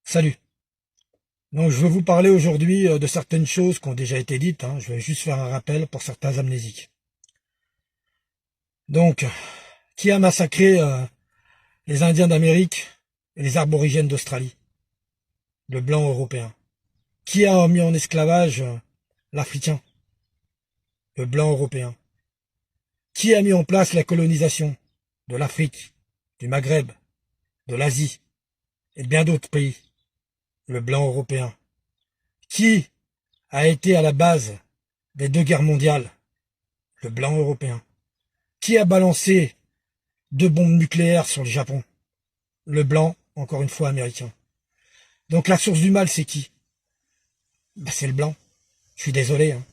Salut. Donc, je veux vous parler aujourd'hui de certaines choses qui ont déjà été dites, hein. Je vais juste faire un rappel pour certains amnésiques. Donc, qui a massacré les Indiens d'Amérique et les aborigènes d'Australie? Le blanc européen. Qui a mis en esclavage l'Africain? Le blanc européen. Qui a mis en place la colonisation de l'Afrique, du Maghreb, de l'Asie et de bien d'autres pays? Le blanc européen. Qui a été à la base des deux guerres mondiales? Le blanc européen. Qui a balancé deux bombes nucléaires sur le Japon? Le blanc, encore une fois, américain. Donc la source du mal, c'est qui? C'est le blanc. Je suis désolé, hein.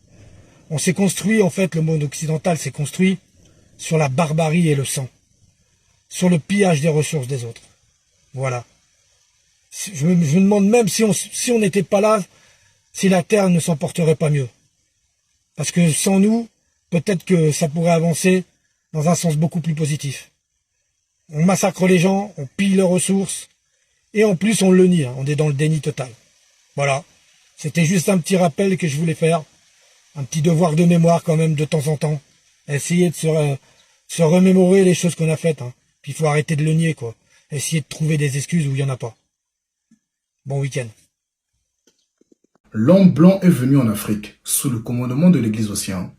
On s'est construit, en fait, le monde occidental s'est construit sur la barbarie et le sang. Sur le pillage des ressources des autres. Voilà. Je me demande même si on n'était pas là, si la Terre ne s'en porterait pas mieux. Parce que sans nous, peut-être que ça pourrait avancer dans un sens beaucoup plus positif. On massacre les gens, on pille leurs ressources, et en plus on le nie, hein, on est dans le déni total. Voilà, c'était juste un petit rappel que je voulais faire, un petit devoir de mémoire quand même de temps en temps. Essayer de se remémorer les choses qu'on a faites, hein. Puis il faut arrêter de le nier, quoi. Essayer de trouver des excuses où il n'y en a pas. Bon week-end. L'homme blanc est venu en Afrique, sous le commandement de l'Église océan,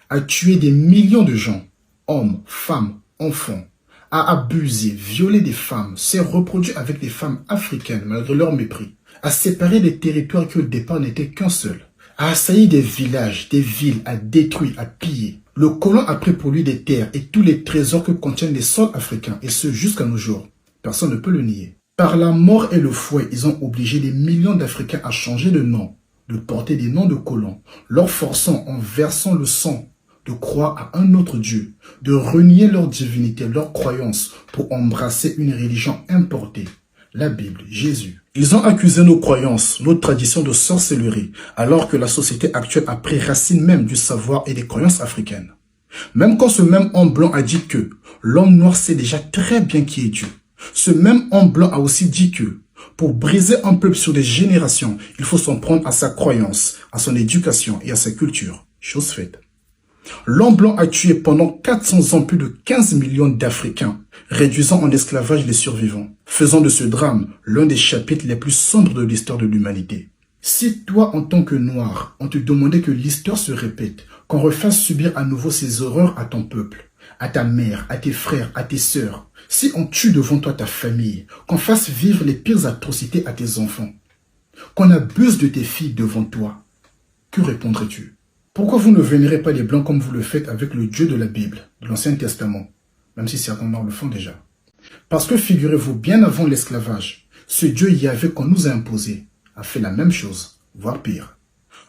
a tué des millions de gens, hommes, femmes, enfants, a abusé, violé des femmes, s'est reproduit avec des femmes africaines malgré leur mépris, a séparé des territoires qui au départ n'étaient qu'un seul, a assailli des villages, des villes, a détruit, a pillé. Le colon a pris pour lui des terres et tous les trésors que contiennent les sols africains, et ce jusqu'à nos jours. Personne ne peut le nier. Par la mort et le fouet, ils ont obligé des millions d'Africains à changer de nom, de porter des noms de colons, leur forçant en versant le sang de croire à un autre Dieu, de renier leur divinité, leur croyance pour embrasser une religion importée, la Bible, Jésus. Ils ont accusé nos croyances, nos traditions de sorcellerie, alors que la société actuelle a pris racine même du savoir et des croyances africaines. Même quand ce même homme blanc a dit que l'homme noir sait déjà très bien qui est Dieu, ce même homme blanc a aussi dit que pour briser un peuple sur des générations, il faut s'en prendre à sa croyance, à son éducation et à sa culture. Chose faite. L'homme blanc a tué pendant 400 ans plus de 15 millions d'Africains, réduisant en esclavage les survivants, faisant de ce drame l'un des chapitres les plus sombres de l'histoire de l'humanité. Si toi, en tant que noir, on te demandait que l'histoire se répète, qu'on refasse subir à nouveau ces horreurs à ton peuple, à ta mère, à tes frères, à tes sœurs, si on tue devant toi ta famille, qu'on fasse vivre les pires atrocités à tes enfants, qu'on abuse de tes filles devant toi, que répondrais-tu? Pourquoi vous ne vénérez pas les Blancs comme vous le faites avec le Dieu de la Bible, de l'Ancien Testament, même si certains noirs le font déjà? Parce que figurez-vous, bien avant l'esclavage, ce Dieu Yahvé qu'on nous a imposé a fait la même chose, voire pire.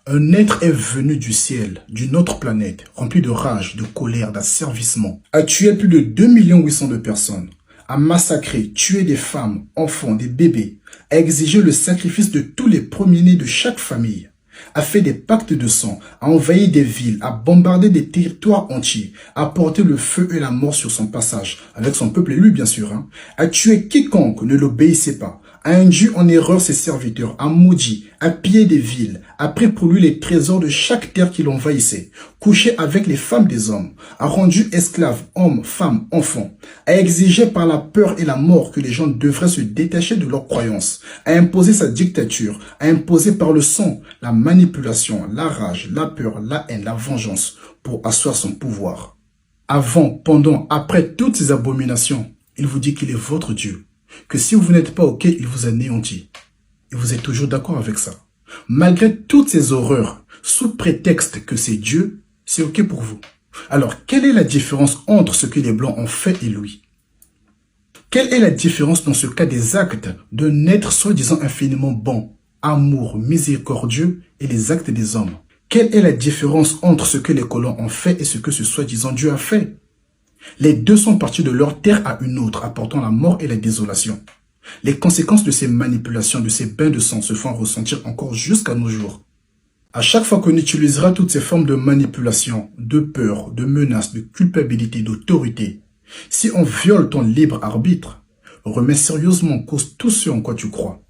Un être est venu du ciel, d'une autre planète, rempli de rage, de colère, d'asservissement, a tué plus de 2,8 millions de personnes, a massacré, tué des femmes, enfants, des bébés, a exigé le sacrifice de tous les premiers-nés de chaque famille, a fait des pactes de sang, a envahi des villes, a bombardé des territoires entiers, a porté le feu et la mort sur son passage, avec son peuple élu bien sûr, hein, a tué quiconque ne l'obéissait pas, a induit en erreur ses serviteurs, a maudit, a pillé des villes, a pris pour lui les trésors de chaque terre qu'il envahissait, couché avec les femmes des hommes, a rendu esclaves hommes, femmes, enfants, a exigé par la peur et la mort que les gens devraient se détacher de leurs croyances, a imposé sa dictature, a imposé par le sang, la manipulation, la rage, la peur, la haine, la vengeance pour asseoir son pouvoir. Avant, pendant, après toutes ces abominations, il vous dit qu'il est votre Dieu. Que si vous n'êtes pas OK, il vous anéantit. Et vous êtes toujours d'accord avec ça. Malgré toutes ces horreurs, sous prétexte que c'est Dieu, c'est OK pour vous. Alors, quelle est la différence entre ce que les Blancs ont fait et lui? Quelle est la différence dans ce cas des actes d'un être soi-disant infiniment bon, amour, miséricordieux et les actes des hommes? Quelle est la différence entre ce que les colons ont fait et ce que ce soi-disant Dieu a fait? Les deux sont partis de leur terre à une autre, apportant la mort et la désolation. Les conséquences de ces manipulations, de ces bains de sang se font ressentir encore jusqu'à nos jours. À chaque fois qu'on utilisera toutes ces formes de manipulation, de peur, de menace, de culpabilité, d'autorité, si on viole ton libre arbitre, remets sérieusement en cause tout ce en quoi tu crois.